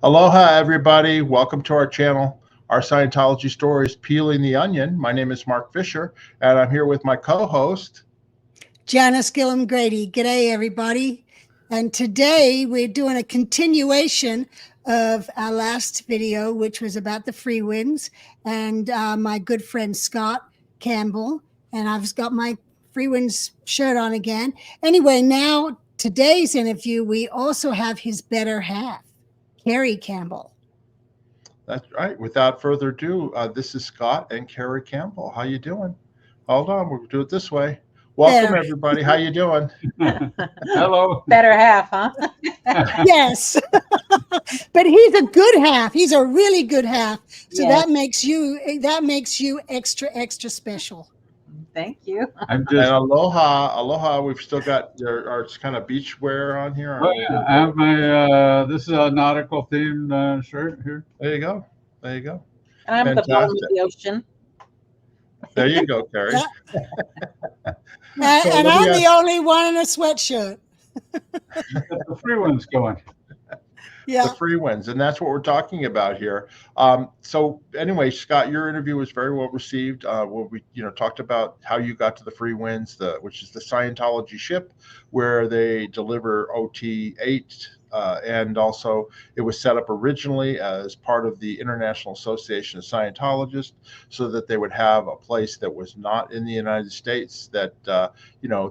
Aloha, everybody. Welcome to our channel, our Scientology stories, Peeling the Onion. My name is Mark Fisher, and I'm here with my co-host, Janis, Gillham, Grady. G'day, everybody. And today we're doing a continuation of our last video, which was about the Freewinds, and my good friend Scott Campbell. And I've got my Freewinds shirt on again. Anyway, now today's interview, we also have his better half, Karry Campbell. That's right. Without further ado, this is Scott and Karry Campbell. How you doing? Hold on, we'll do it this way. Welcome, There. everybody. How you doing? Hello. Better half, huh? Yes. But he's a good half. He's a really good half. So Yes. that makes you extra special. Thank you. I'm And just. aloha. We've still got our kind of beach wear on here. Well, I have my. This is a nautical themed shirt here. There you go. There you go. And I'm at the bottom of Fantastic. the ocean. There you go, Carrie. Yeah. So And let me I'm the only one in a sweatshirt. Get the free ones going. Yeah. The Freewinds, and that's what we're talking about here. So anyway, Scott, your interview was very well received. Where we, talked about how you got to the Freewinds, which is the Scientology ship, where they deliver OT8, and also it was set up originally as part of the International Association of Scientologists, so that they would have a place that was not in the United States, that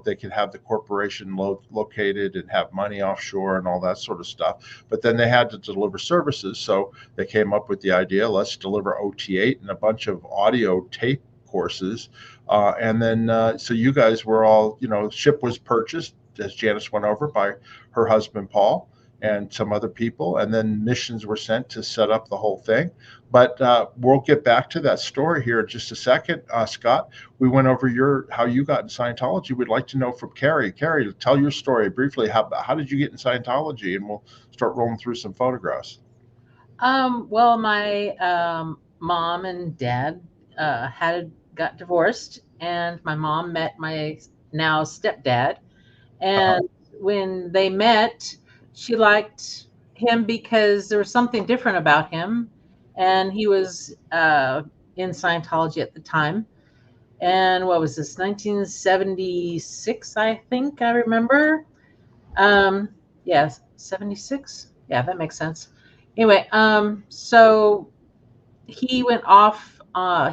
they could have the corporation located and have money offshore and all that sort of stuff. But then they had to deliver services, so they came up with the idea, let's deliver OT8 and a bunch of audio tape courses. And then so you guys were all, ship was purchased, as Janis went over, by her husband Paul and some other people, and then missions were sent to set up the whole thing. But we'll get back to that story here in just a second. Scott, we went over how you got in Scientology. We'd like to know from Carrie. Carrie, tell your story briefly. How did you get in Scientology? And we'll start rolling through some photographs. Well, my mom and dad got divorced, and my mom met my now stepdad. And when they met, she liked him because there was something different about him, and he was in Scientology at the time. And what was this, 1976, I think I remember. Yes, 76. Yeah, that makes sense. Anyway, so he went off,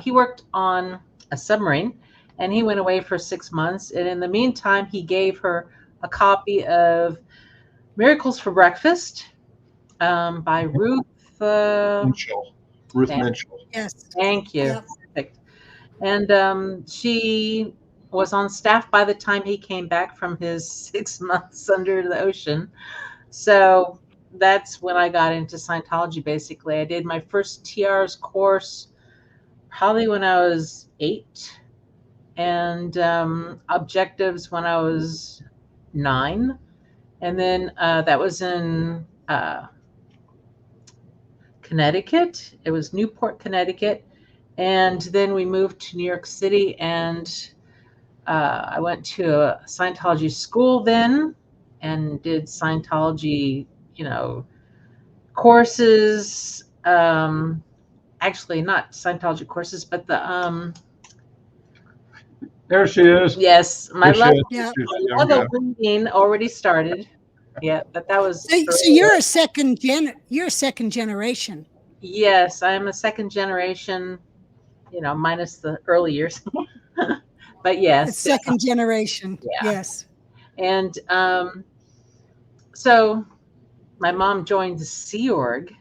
he worked on a submarine, and he went away for 6 months. And in the meantime, he gave her a copy of Miracles for Breakfast by Ruth Minchell. Ruth Thank- Minchell. Yes. Thank you. Yeah. Perfect. And she was on staff by the time he came back from his 6 months under the ocean. So that's when I got into Scientology, basically. I did my first TR's course probably when I was 8, and objectives when I was 9. And then that was in Connecticut. It was Newport, Connecticut. And then we moved to New York City, and I went to a Scientology school then and did Scientology, courses. Actually, not Scientology courses, but the There she is. yes, my There she love, is. Yeah. my love of reading already started. Yeah, but that was So you're a second generation. yes, I'm a second generation, minus the early years. But A yes. second generation. Yeah. Yes. And so my mom joined the Sea Org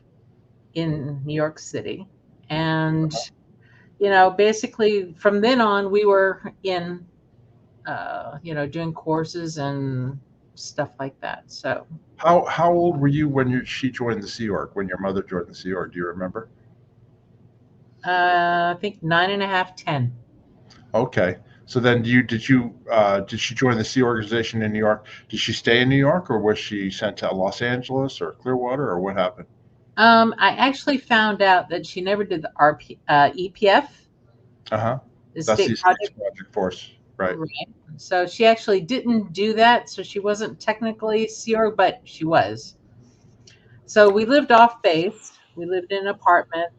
in New York City. And, basically from then on, we were in, doing courses and stuff like that. So How old were you when she joined the Sea Org? When your mother joined the Sea Org? Do you remember? I think 9.5, 10. Okay. So then did she join the Sea Organization in New York? Did she stay in New York, or was she sent to Los Angeles or Clearwater, or what happened? I actually found out that she never did the EPF, The the That's the state Space project. Project Force, right? So she actually didn't do that. So she wasn't technically Sea Org, but she was. So we lived off base. We lived in an apartment.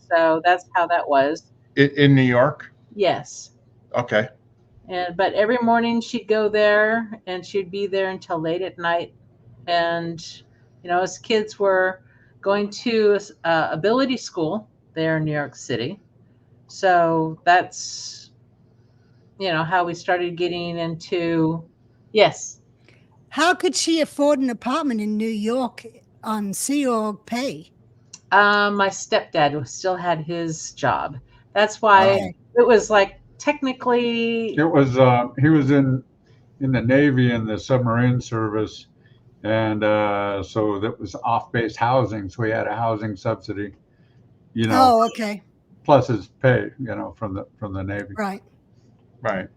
So that's how that was. In New York? Yes. Okay. But every morning she'd go there and she'd be there until late at night. And, as kids were going to ability school there in New York City. So that's, how we started getting into, yes. How could she afford an apartment in New York on Sea Org pay? My stepdad still had his job. That's why it was like technically. It was he was in the Navy in the submarine service, and so that was off-base housing. So he had a housing subsidy, Oh, okay. plus his pay, from the Navy. Right. Right.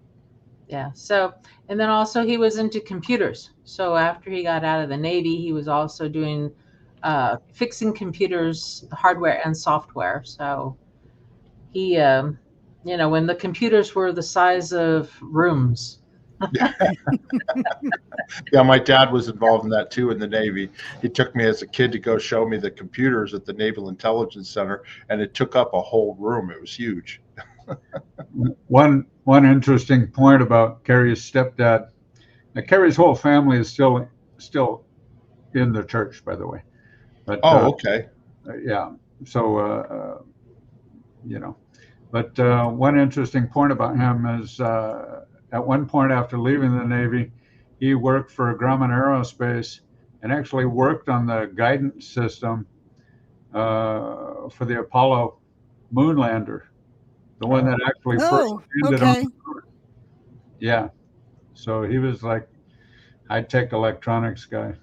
Yeah. So, and then also he was into computers. So after he got out of the Navy, he was also doing fixing computers, hardware and software. So he, when the computers were the size of rooms. Yeah, my dad was involved in that too in the Navy. He took me as a kid to go show me the computers at the Naval Intelligence Center, and it took up a whole room. It was huge. One interesting point about Carrie's stepdad. Now, Carrie's whole family is still in the church, by the way. But okay. Yeah. So But one interesting point about him is at one point after leaving the Navy, he worked for Grumman Aerospace and actually worked on the guidance system for the Apollo moon lander, the one that actually first landed on the moon. Yeah. So he was like high-tech electronics guy.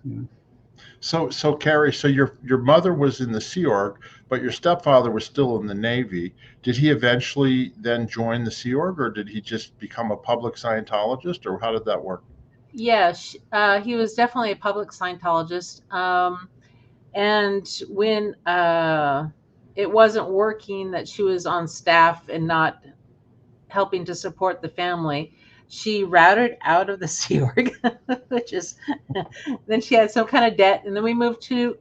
So Carrie, so your mother was in the Sea Org, but your stepfather was still in the Navy. Did he eventually then join the Sea Org, or did he just become a public Scientologist, or how did that work? Yes, he was definitely a public Scientologist. And when it wasn't working that she was on staff and not helping to support the family, she routed out of the Sea Org, which is, then she had some kind of debt. And then we moved to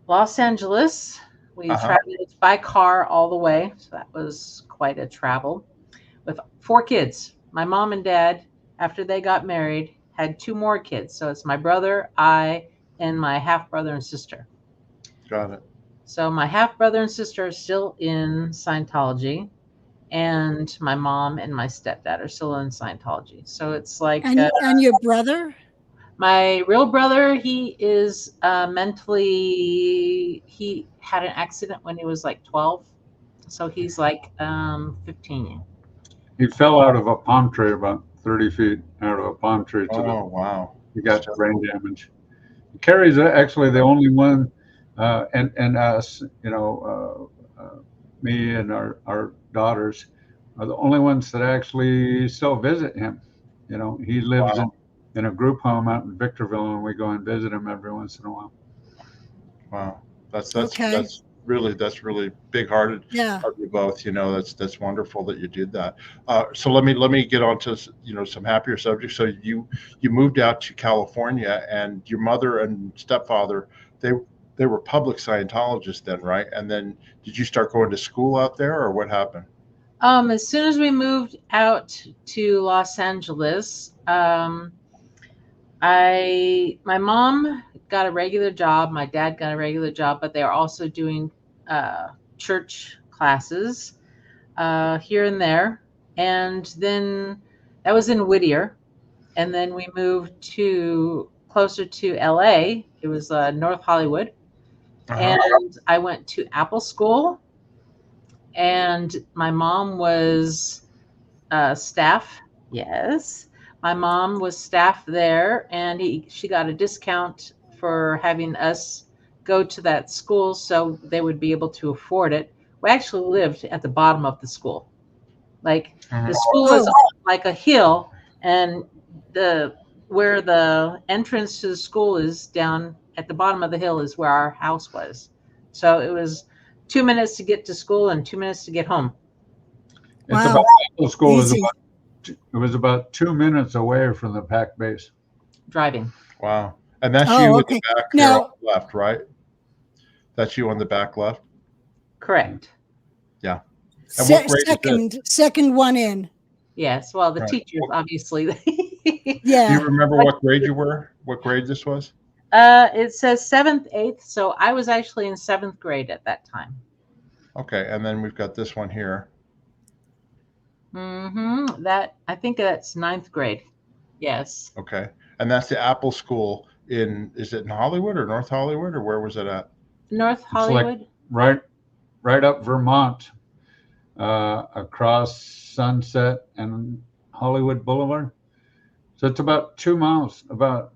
Los Angeles. We traveled by car all the way. So that was quite a travel with 4 kids. My mom and dad, after they got married, had 2 more kids. So it's my brother, I, and my half brother and sister. Got it. So my half brother and sister are still in Scientology. And my mom and my stepdad are still in Scientology. So it's like. And your brother? My real brother, he is mentally, he had an accident when he was like 12. So he's like 15. He fell out of a palm tree about 30 feet out of a palm tree. Wow. He got brain damage. Carrie's actually the only one, and us, me and our daughters are the only ones that actually still visit him. He lives in a group home out in Victorville, and we go and visit him every once in a while. Wow, that's really big-hearted of you both. That's wonderful that you did that. So let me get on to some happier subjects. So you moved out to California, and your mother and stepfather, they were public Scientologists then, right? And then did you start going to school out there, or what happened? As soon as we moved out to Los Angeles, my mom got a regular job. My dad got a regular job, but they are also doing church classes here and there. And then that was in Whittier. And then we moved closer to LA. It was North Hollywood. And I went to Apple School. And my mom was staff. Yes. My mom was staff there, and she got a discount for having us go to that school so they would be able to afford it. We actually lived at the bottom of the school. Like the school was like a hill, and where the entrance to the school is down at the bottom of the hill is where our house was. So it was 2 minutes to get to school and 2 minutes to get home. The school was about 2 minutes away from the PAC base. Driving. Wow. And that's Oh, you in okay. the back there Now- on the left, right? That's you on the back left? Correct. Yeah. And what grade is this? Second one in. Yes. Well, the Right. teachers obviously. Do Yeah. you remember what grade you were? What grade this was? It says 7th, 8th. So I was actually in 7th grade at that time. Okay, and then we've got this one here. That I think that's 9th grade. Yes. Okay, and that's the Apple School is it in Hollywood or North Hollywood, or where was it at? North Hollywood. Like right up Vermont, across Sunset and Hollywood Boulevard. So it's about 2 miles, about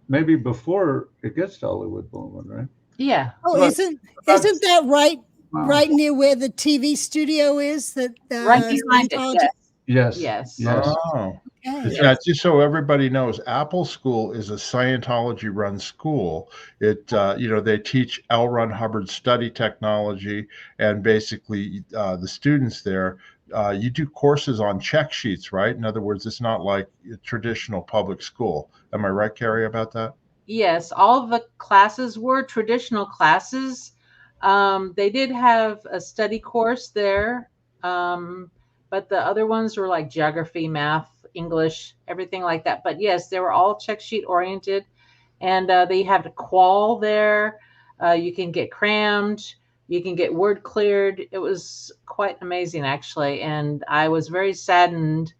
maybe before it gets to Hollywood Boulevard, right? Yeah. Oh, About- isn't that right Wow. right near where the TV studio is? That Right behind it. Scientology- Yes. Yes. Yes. Yes. Oh, Okay. yeah. Just so everybody knows, Apple School is a Scientology-run school. It, they teach L. Ron Hubbard study technology, and basically the students there. You do courses on check sheets, right? In other words, it's not like a traditional public school. Am I right, Carrie, about that? Yes. All of the classes were traditional classes. They did have a study course there, but the other ones were like geography, math, English, everything like that. But yes, they were all check sheet oriented, and they have a qual there. You can get crammed. You can get word cleared. It was quite amazing, actually. And I was very saddened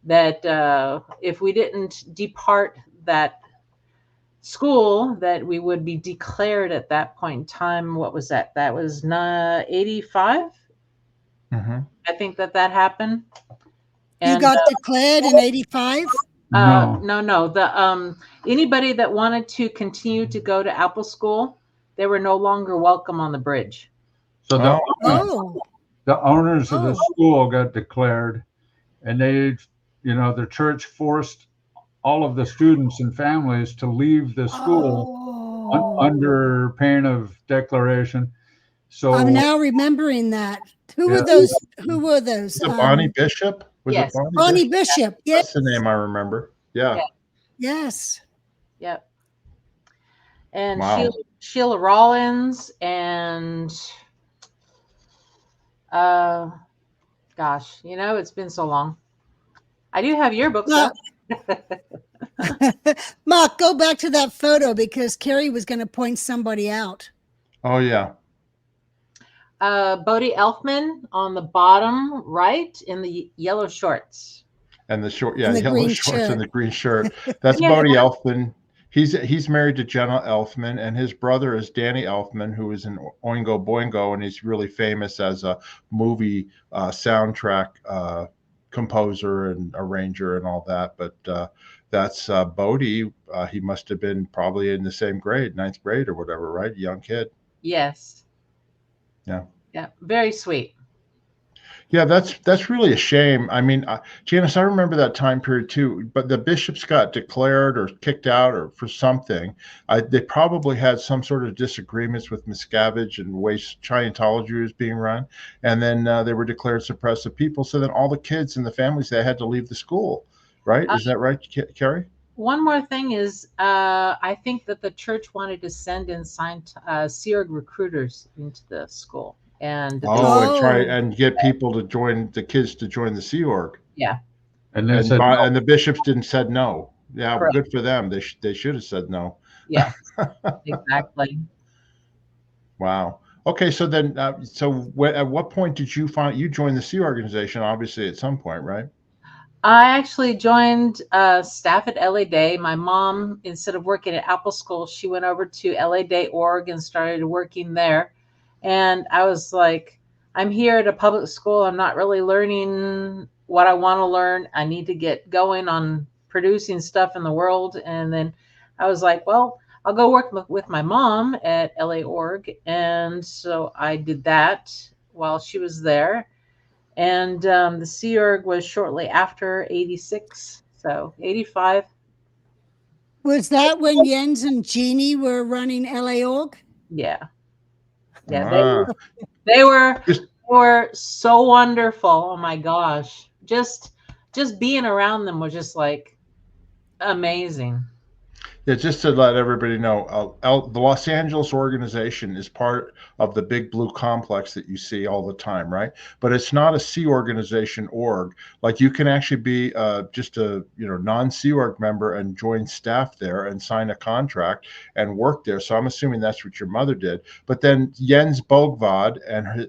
that if we didn't depart that school, that we would be declared at that point in time. What was that? That was 85. Mm-hmm. I think that happened. You And, got declared in 85? no. The anybody that wanted to continue to go to Apple School, they were no longer welcome on the bridge. So Oh. the owners of the school got declared, and the church forced all of the students and families to leave the school under pain of declaration. So I'm now remembering that. Who were those? Who were those? Was it Bonnie Bishop? Was yes. it Bonnie Bishop. Yes. That's the name I remember. Yeah. Yes. Yep. And Wow. Sheila Rollins and gosh, it's been so long. I do have yearbooks up. Mark, go back to that photo because Carrie was going to point somebody out. Oh yeah. Bodie Elfman on the bottom right in the yellow shorts. And the short, And the yellow green shorts shirt. and the green shirt. That's Yeah. Bodie Elfman. He's married to Jenna Elfman, and his brother is Danny Elfman, who is in Oingo Boingo, and he's really famous as a movie soundtrack composer and arranger and all that. But that's Bodie. He must have been probably in the same grade, 9th grade or whatever, right? Young kid. Yes. Yeah. Yeah. Very sweet. Yeah, that's really a shame. I mean, Janis, I remember that time period too. But the bishops got declared or kicked out or for something. They probably had some sort of disagreements with Miscavige and the way Scientology was being run, and then they were declared suppressive people. So then all the kids and the families, they had to leave the school, right? Is that right, Carrie? One more thing is, I think that the church wanted to send in Sea Org recruiters into the school. And and try and get people to join the kids to join the Sea Org. Yeah. And they said no. And the bishops didn't said no. Yeah, Correct. good for them. They should have said no. Yeah. Exactly. Wow. Okay, so then, at what point did you joined the Sea Organization? Obviously, at some point, right? I actually joined staff at LA Day. My mom, instead of working at Apple School, she went over to LA Day org and started working there. And I was like, I'm here at a public school. I'm not really learning what I want to learn. I need to get going on producing stuff in the world. And then I was like, well, I'll go work with my mom at LA org. And so I did that while she was there. And the Sea Org was shortly after 86. So 85. Was that when Jens and Jeannie were running LA Org? Yeah. Yeah, they were so wonderful. Oh my gosh. Just being around them was just like amazing. Yeah, just to let everybody know, the Los Angeles organization is part of the big blue complex that you see all the time, right? But it's not a Sea Organization org. Like you can actually be just a non-Sea Org member and join staff there and sign a contract and work there. So I'm assuming that's what your mother did. But then Jens Bogvad and his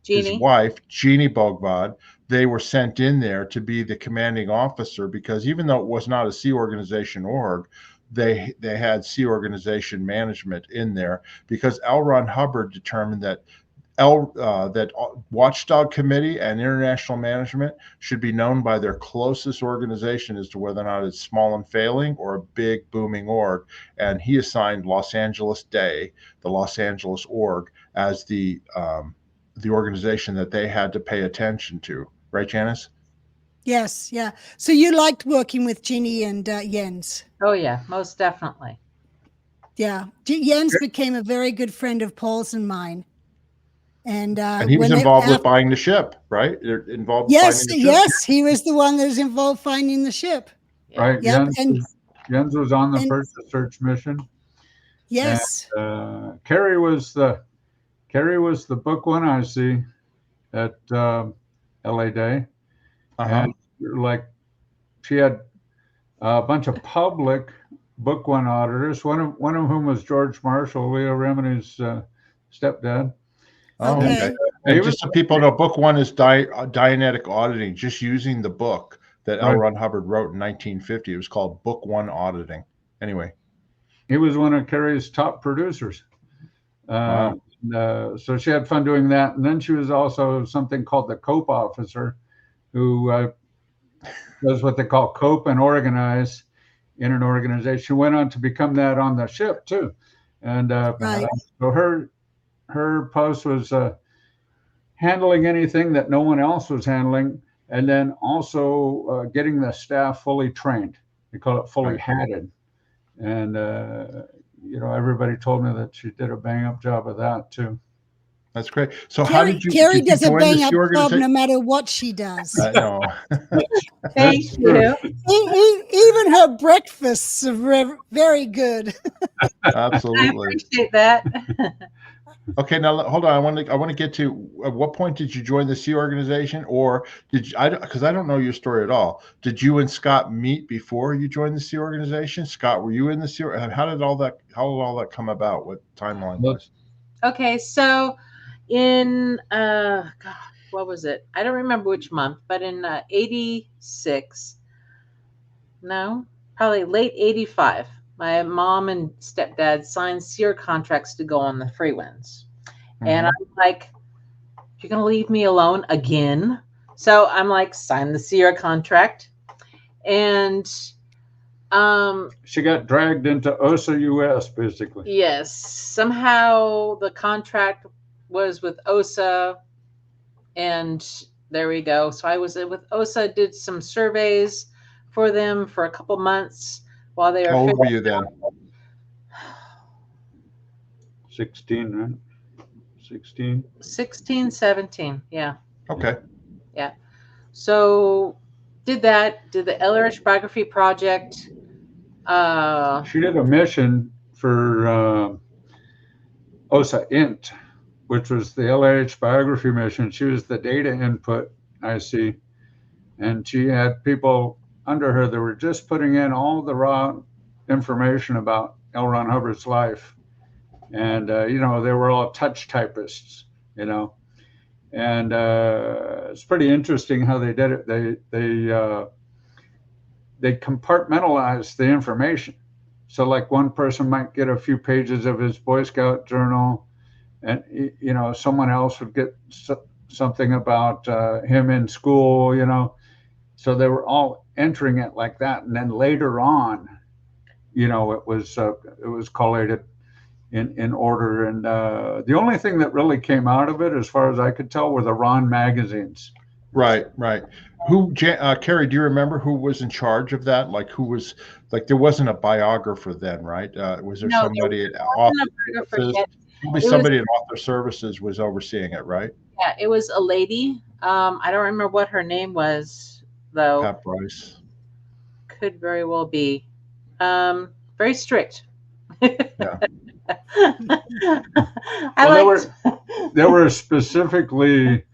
Jeannie. wife, Jeannie Bogvad, they were sent in there to be the commanding officer because even though it was not a Sea Organization org, they had Sea Organization management in there because L. Ron Hubbard determined that that Watchdog Committee and International Management should be known by their closest organization as to whether or not it's small and failing or a big booming org. And he assigned Los Angeles Day, the Los Angeles org, as the organization that they had to pay attention to. Right, Janis? Yes, yeah. So you liked working with Jeannie and Jens. Oh yeah, most definitely. Yeah, Jens became a very good friend of Paul's and mine. And he was involved with buying the ship, right? Involved. Yes, finding the ship. yes, he was the one that was involved finding the ship. Right. Yep. Jens was on the first search mission. Yes. And, Carrie was the book one I see at LA Day. And like she had a bunch of public book one auditors. One of whom was George Marshall, Leo Remini's stepdad. Oh, okay. And just so people know, book one is Dianetic auditing, just using the book that L. Ron Hubbard wrote in 1950. It was called Book One Auditing. Anyway. He was one of Carrie's top producers. Wow. So she had fun doing that. And then she was also something called the COPE officer, who does what they call cope and organize in an organization. Went on to become that on the ship too. And so her post was handling anything that no one else was handling, and then also getting the staff fully trained. They call it fully hatted. And everybody told me that she did a bang up job of that too. That's great. So Carrie, how did you? Carrie did you does a join bang the up Sea job Organization? no matter what she does. I know. Thank you. Even her breakfasts are very good. I Absolutely. appreciate that. Okay, now hold on. I want to get to at what point did you join the Sea Organization, or did you? Because I don't know your story at all. Did you and Scott meet before you joined the Sea Organization? Scott, were you in the Sea? How did all that come about? What timeline was? Okay, so in what was it? I don't remember which month, but in 86, no, probably late 85, my mom and stepdad signed SEER contracts to go on the Freewinds. And I'm like, you're going to leave me alone again? So I'm like, sign the SEER contract. And she got dragged into OSA US, basically. yes, somehow the contract was with OSA, and there we go. So I was with OSA, did some surveys for them for a couple months while they were. How old were you then? 16, right? 16, 17, yeah. Okay. Yeah. So did the Ellerish biography project. She did a mission for OSA INT, which was the LH biography mission. She was the data input IC, and she had people under her that were just putting in all the raw information about L. Ron Hubbard's life. And, they were all touch typists, and it's pretty interesting how they did it. They compartmentalized the information. So like one person might get a few pages of his Boy Scout journal, and, someone else would get something about him in school, so they were all entering it like that. And then later on, it was collated in order. And the only thing that really came out of it, as far as I could tell, were the Ron magazines. Right. Carrie, do you remember who was in charge of that? Like who was, like there wasn't a biographer then, right? Was there somebody at author services? Probably somebody at author services was overseeing it, right? Yeah, it was a lady. I don't remember what her name was though. Pat Bryce. Could very well be. Very strict. Yeah. They were specifically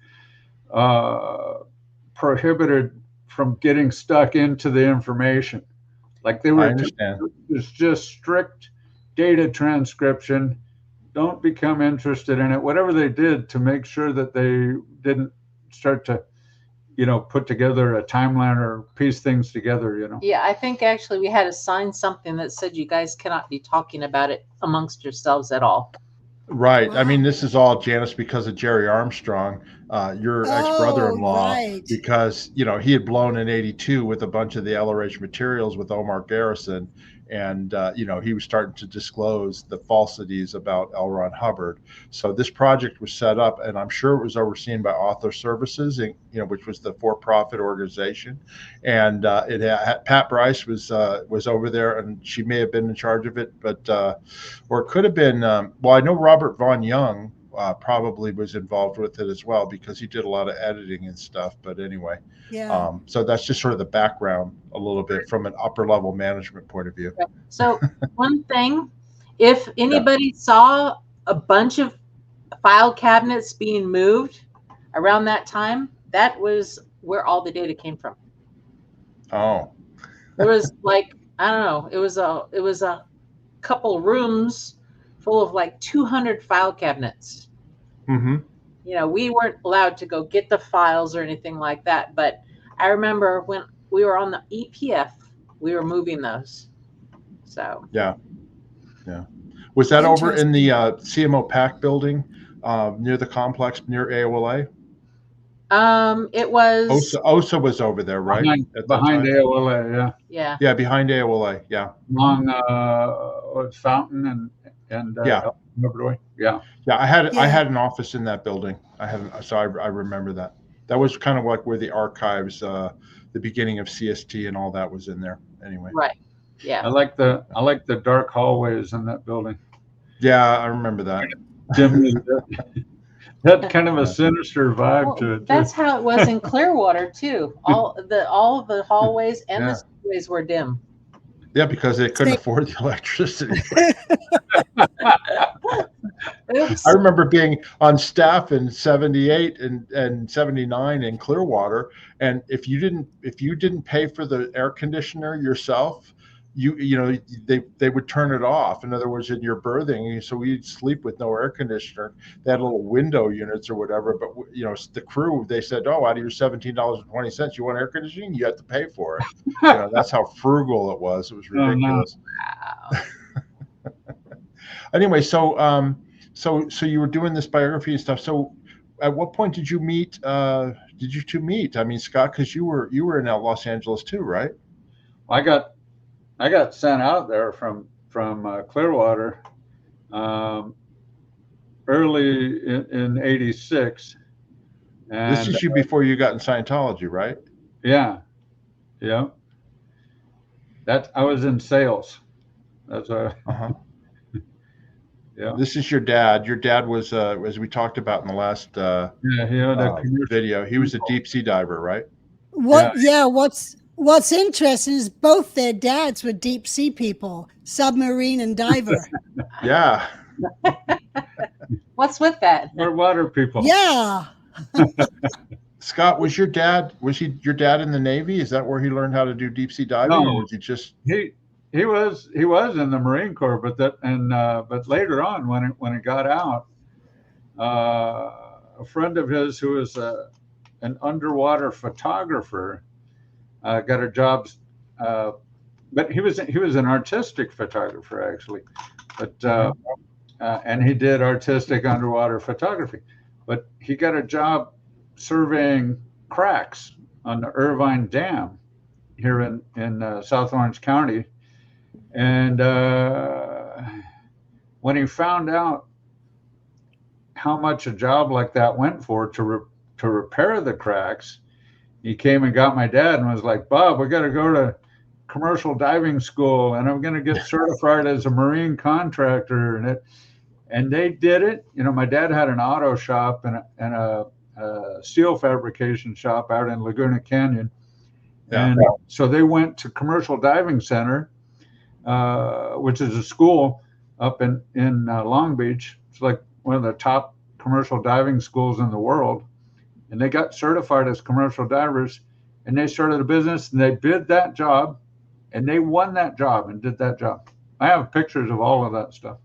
prohibited from getting stuck into the information. Like they I were, understand. it's just strict data transcription. Don't become interested in it. Whatever they did to make sure that they didn't start to, put together a timeline or piece things together, Yeah, I think actually we had to sign something that said you guys cannot be talking about it amongst yourselves at all. Right. I mean, Wow. this is all, Janis, because of Jerry Armstrong, your ex-brother-in-law, right. because, he had blown in 82 with a bunch of the LRH materials with Omar Garrison. And, he was starting to disclose the falsities about L. Ron Hubbard. So this project was set up, and I'm sure it was overseen by Author Services, which was the for-profit organization. And it had, Pat Bryce was over there, and she may have been in charge of it, but or it could have been. Well, I know Robert Von Young probably was involved with it as well because he did a lot of editing and stuff. But anyway, Yeah. so that's just sort of the background a little bit from an upper level management point of view. So one thing, if anybody saw a bunch of file cabinets being moved around that time, that was where all the data came from. Oh, There was like, I don't know, it was a couple rooms full of like 200 file cabinets. mm-hmm. We weren't allowed to go get the files or anything like that, but I remember when we were on the EPF, we were moving those. So Yeah. Was that over in the CMO PAC building near the complex near AOLA? It was OSA was over there, right? Behind AOLA, yeah. Yeah, behind AOLA, yeah. Along Fountain and Yeah. Yeah. Yeah, I had an office in that building. So I remember that. That was kind of like where the archives, the beginning of CST and all that was in there. Anyway. Right. Yeah. I like the dark hallways in that building. Yeah, I remember that. That kind of a sinister vibe to it. That's how it was in Clearwater too. All of the hallways and the stairways were dim. Yeah, because they couldn't afford the electricity. I remember being on staff in 78 and 79 in Clearwater, and if you didn't pay for the air conditioner yourself, they would turn it off. In other words, in your berthing, so we'd sleep with no air conditioner. They had little window units or whatever, but the crew, they said, "Oh, out of your $17.20, you want air conditioning? You have to pay for it." That's how frugal it was. It was ridiculous. Oh, no. Wow. Anyway, so you were doing this biography and stuff. So at what point did you meet? Did you two meet? I mean, Scott, because you were in Los Angeles too, right? I got sent out there from Clearwater early in '86. And this is you before you got in Scientology, right? Yeah. That I was in sales. That's Yeah. This is your dad. Your dad was, as we talked about in the last video, he was a deep sea diver, right? What's interesting is both their dads were deep sea people, submarine and diver. Yeah. What's with that? We're water people. Yeah. Scott, was your dad in the Navy? Is that where he learned how to do deep sea diving, or was he just He was in the Marine Corps, but later on when it got out, a friend of his who was an underwater photographer got a job, but he was an artistic photographer actually, but and he did artistic underwater photography, but he got a job surveying cracks on the Irvine Dam here in South Orange County. And when he found out how much a job like that went for to repair the cracks, he came and got my dad and was like, "Bob, we got to go to commercial diving school, and I'm going to get certified as a marine contractor." And they did it. My dad had an auto shop and a steel fabrication shop out in Laguna Canyon. Yeah. And so they went to Commercial Diving Center. which is a school up in Long Beach. It's like one of the top commercial diving schools in the world. And they got certified as commercial divers, and they started a business, and they bid that job, and they won that job and did that job. I have pictures of all of that stuff.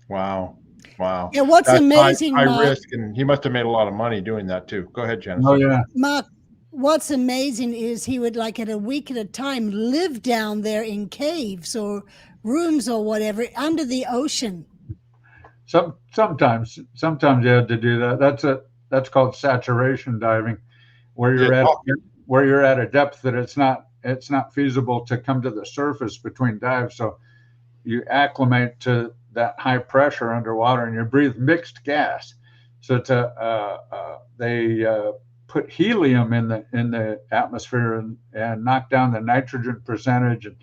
Wow. Wow. Yeah, what's That's amazing, high Mark, risk, and he must have made a lot of money doing that too. Go ahead, Janis. Oh yeah. Mark, what's amazing is he would, like, at a week at a time, live down there in caves or rooms or whatever under the ocean. Sometimes you had to do that. That's called saturation diving, where you're at a depth that it's not feasible to come to the surface between dives. So you acclimate to that high pressure underwater, and you breathe mixed gas. So they put helium in the atmosphere and knock down the nitrogen percentage. And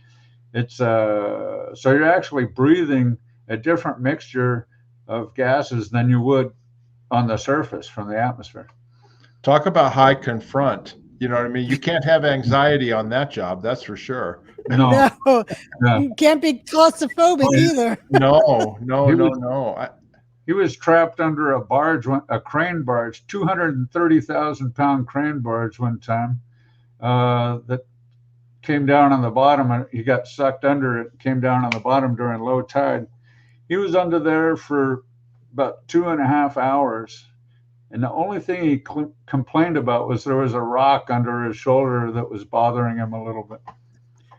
it's so you're actually breathing a different mixture of gases than you would on the surface from the atmosphere. Talk about high confront. You know what I mean? You can't have anxiety on that job, that's for sure. No. You can't be claustrophobic either. No. He was trapped under a crane barge, 230,000-pound crane barge one time that came down on the bottom, and he got sucked under it, came down on the bottom during low tide. He was under there for about 2.5 hours. And the only thing he complained about was there was a rock under his shoulder that was bothering him a little bit.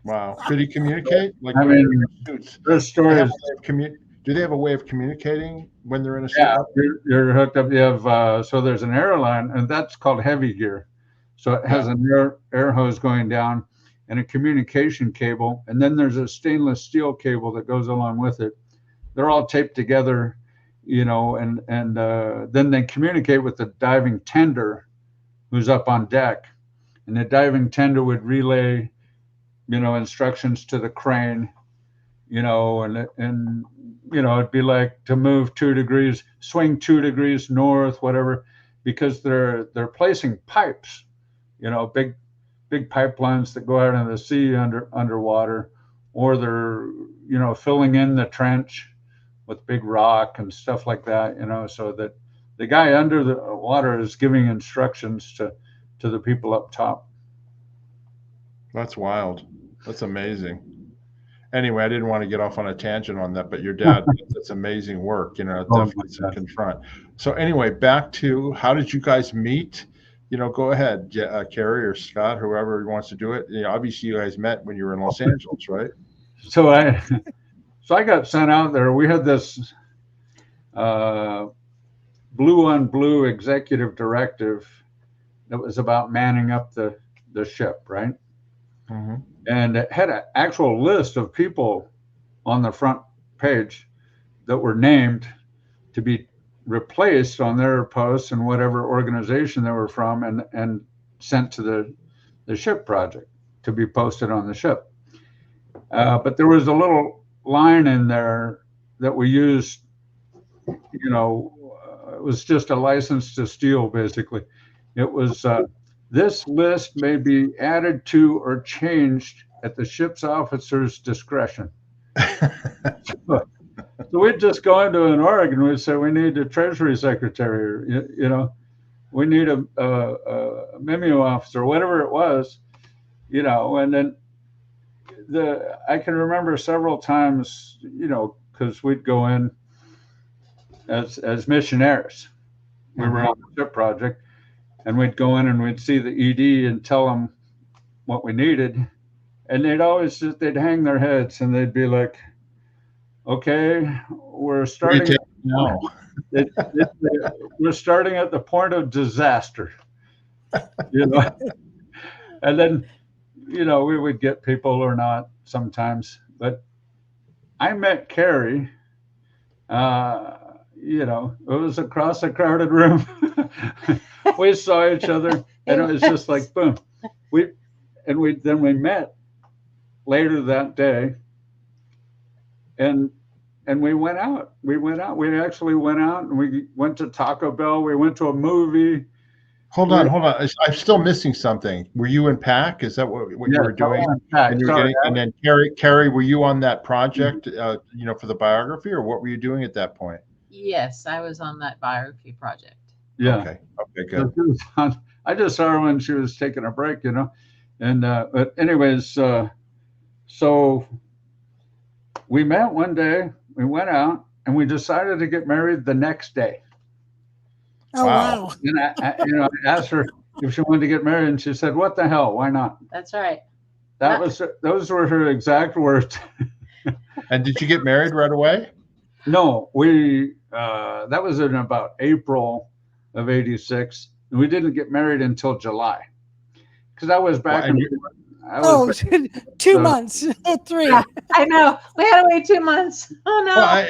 Wow. Could he communicate? Like, I mean, there's stories. Do they have a way of communicating when they're in a suit? Yeah, you're hooked up. You have so there's an airline, and that's called heavy gear. So it has an air hose going down and a communication cable, and then there's a stainless steel cable that goes along with it. They're all taped together, you know, and then they communicate with the diving tender who's up on deck, and the diving tender would relay, you know, instructions to the crane, you know, and you know, it'd be like to move 2 degrees, swing 2 degrees north, whatever, because they're placing pipes, you know, big pipelines that go out into the sea underwater, or they're, you know, filling in the trench with big rock and stuff like that, you know, so that the guy under the water is giving instructions to the people up top. That's wild. That's amazing. Anyway, I didn't want to get off on a tangent on that, but your dad, that's amazing work, you know, definitely some confront. So anyway, back to how did you guys meet? You know, go ahead, Carrie or Scott, whoever wants to do it. You know, obviously you guys met when you were in Los Angeles, right? So I got sent out there. We had this blue on blue executive directive that was about manning up the ship, right? Mm-hmm. And it had an actual list of people on the front page that were named to be replaced on their posts and whatever organization they were from, and sent to the ship project to be posted on the ship. But there was a little line in there that we used, you know, it was just a license to steal, basically. It was, this list may be added to or changed at the ship's officer's discretion. So we'd just go into an org and we'd say, we need a treasury secretary, or, you know, we need a memo officer, whatever it was, you know. And then I can remember several times, you know, because we'd go in as missionaries. We were on the ship project, and we'd go in and we'd see the ED and tell them what we needed. And they'd hang their heads and they'd be like, okay, we're starting. We're starting at the point of disaster, you know. And then, you know, we would get people or not sometimes. But I met Carrie, you know, it was across a crowded room. We saw each other, and it was just like, boom. We met later that day, and we went out. We actually went out, and we went to Taco Bell. We went to a movie. Hold on. I'm still missing something. Were you in PAC? Is that what you were doing? And you were getting, and then Carrie, were you on that project, for the biography, or what were you doing at that point? Yes, I was on that biography project. Yeah. Okay, good. So I just saw her when she was taking a break, and but anyways, so we met one day, we went out, and we decided to get married the next day. Oh, wow. And I asked her if she wanted to get married, and she said, "What the hell? Why not?" That's right. Those were her exact words. And did you get married right away? No, that was in about April of '86, and we didn't get married until July, because I was back in. 2 months, 3. I know. We had to wait 2 months. Oh no. Well,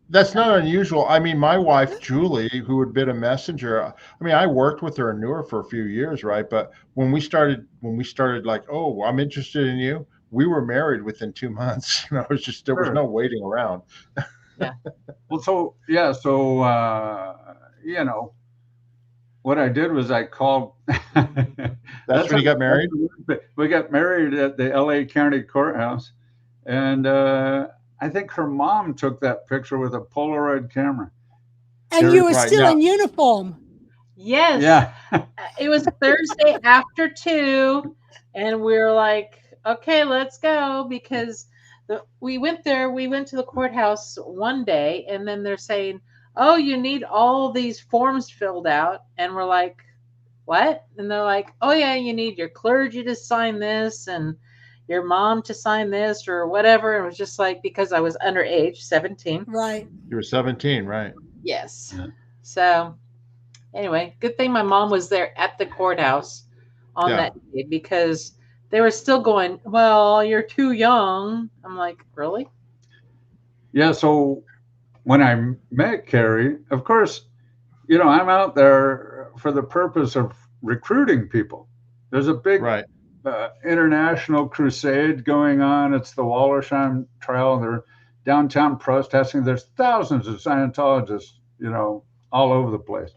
that's not unusual. I mean, my wife Julie, who had been a messenger. I mean, I worked with her and knew her for a few years, right? But when we started, like, oh, I'm interested in you, we were married within 2 months. It's just there was no waiting around. Yeah. Well, what I did was I called. That's when you got married? We got married at the LA County Courthouse. And I think her mom took that picture with a Polaroid camera. And you were still in uniform. Yes. Yeah. It was Thursday after 2. And we were like, okay, let's go. Because we went to the courthouse one day. And then they're saying, oh, you need all these forms filled out. And we're like, what? And they're like, oh, yeah, you need your clergy to sign this and your mom to sign this or whatever. And it was just like, because I was underage, 17. Right. You were 17, right? Yes. Yeah. So anyway, good thing my mom was there at the courthouse on that day, because they were still going, well, you're too young. I'm like, really? Yeah. So when I met Carrie, of course, I'm out there for the purpose of recruiting people. There's a big international crusade going on. It's the Wallersheim trial. They're downtown protesting. There's thousands of Scientologists, all over the place.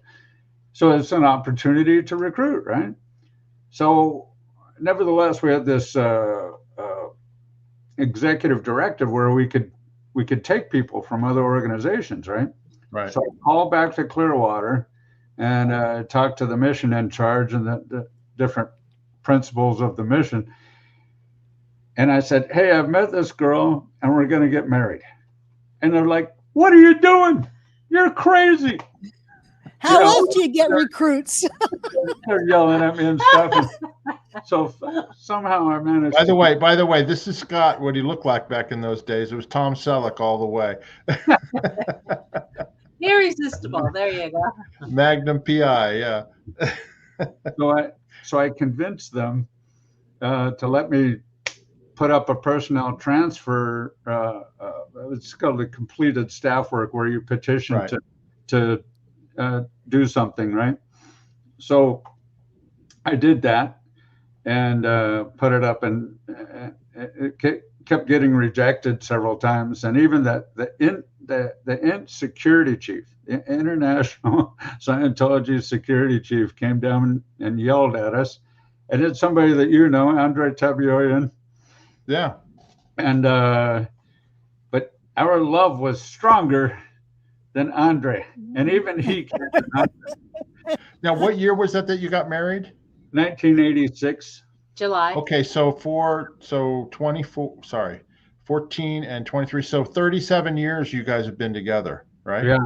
So it's an opportunity to recruit, right? So nevertheless, we had this executive directive where we could take people from other organizations, right? Right. So I called back to Clearwater and talked to the mission in charge and the different principles of the mission. And I said, hey, I've met this girl and we're going to get married. And they're like, what are you doing? You're crazy. How else do you get recruits? They're yelling at me and stuff. And so somehow I managed. By the way, this is Scott. What he looked like back in those days. It was Tom Selleck all the way. Irresistible. There you go. Magnum PI. Yeah. So I convinced them to let me put up a personnel transfer. It's called a completed staff work, where you petition to do something, right? So I did that and put it up, and it kept getting rejected several times. And even the security chief, the international Scientology security chief, came down and yelled at us. And it's somebody that Andre Tabioyan. Yeah. And but our love was stronger than Andre, and even he came to Andre. Now, what year was that you got married? 1986. July. Okay, so 14 and 23. So 37 years you guys have been together, right?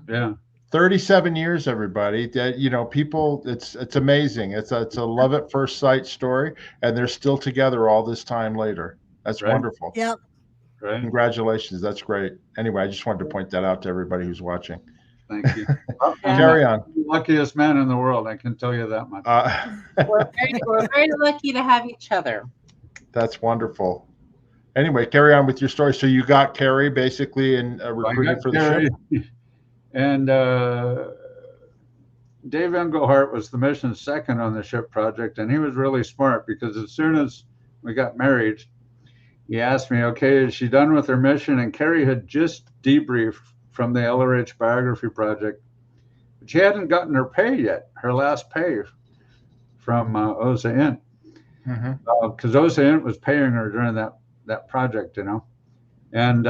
Yeah. 37 years, everybody. That people, it's amazing. It's a love at first sight story, and they're still together all this time later. That's wonderful. Yep. Right. Congratulations. That's great. Anyway, I just wanted to point that out to everybody who's watching. Thank you. Carry on. I'm the luckiest man in the world, I can tell you that much. We're very lucky to have each other. That's wonderful. Anyway, carry on with your story. So you got Carrie basically in recruiting for the ship. And Dave Engelhart was the mission's second on the ship project, and he was really smart, because as soon as we got married, he asked me, okay, is she done with her mission? And Carrie had just debriefed from the LRH biography project, but she hadn't gotten her pay yet, her last pay from Osa Inn, Mm-hmm. because Osa Inn was paying her during that project, you know. And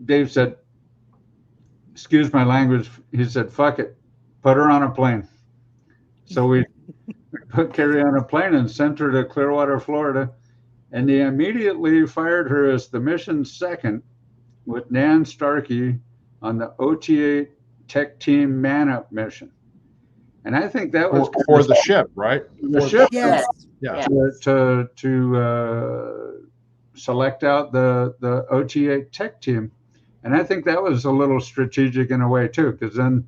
Dave said, excuse my language, he said, fuck it, put her on a plane. So we put Carrie on a plane and sent her to Clearwater, Florida. And they immediately fired her as the mission second with Nan Starkey on the OTA Tech Team Man-Up mission. And I think that was For the ship, right? the ship. Yes. Yeah. To select out the OTA Tech Team. And I think that was a little strategic in a way too, because then,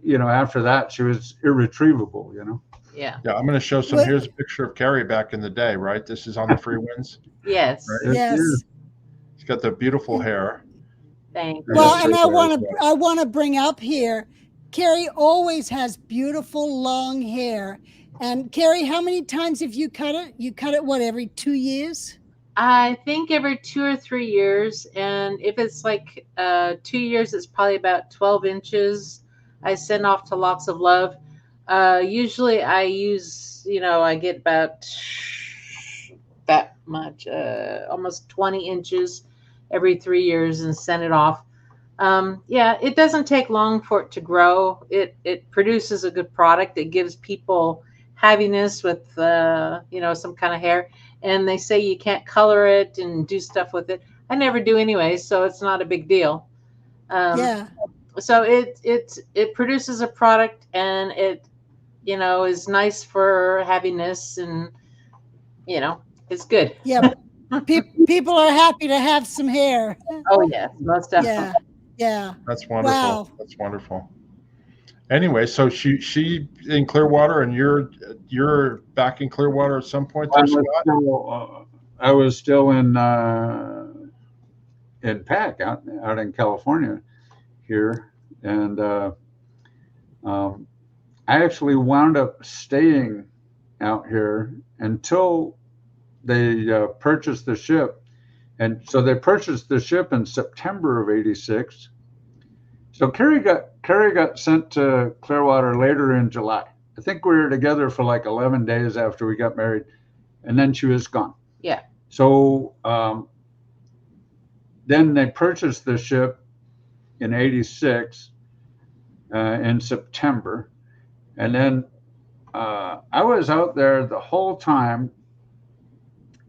you know, after that she was irretrievable, you know. Yeah. Yeah, I'm going to show some. What- Here's a picture of Carrie back in the day, right? This is on the Freewinds. Yes. Right. Yes. She's got the beautiful hair. Thank you. Well, Yes, and it I is, want to bring up here, Carrie always has beautiful long hair. And Carrie, how many times have you cut it? You cut it what, every 2 years? I think every 2 or 3 years, and if it's like 2 years, it's probably about 12 inches. I send off to Locks of Love. Usually I use, you know, I get about that much, almost 20 inches every 3 years and send it off. Yeah, it doesn't take long for it to grow. It produces a good product. It gives people heaviness with, you know, some kind of hair. And they say you can't color it and do stuff with it. I never do anyway, so it's not a big deal. Yeah. So it produces a product, and it, you know, is nice for heaviness, and, you know, it's good. Yeah. People are happy to have some hair. Oh yes, most definitely. Yeah. That's wonderful. Wow. That's wonderful. Anyway, so she in Clearwater, and you're back in Clearwater at some point there, Scott? I was still in PAC out in California here, and I actually wound up staying out here until they purchased the ship. And so they purchased the ship in September of '86. So Carrie got sent to Clearwater later in July. I think we were together for like 11 days after we got married, and then she was gone. Yeah. So then they purchased the ship in '86 in September, and then I was out there the whole time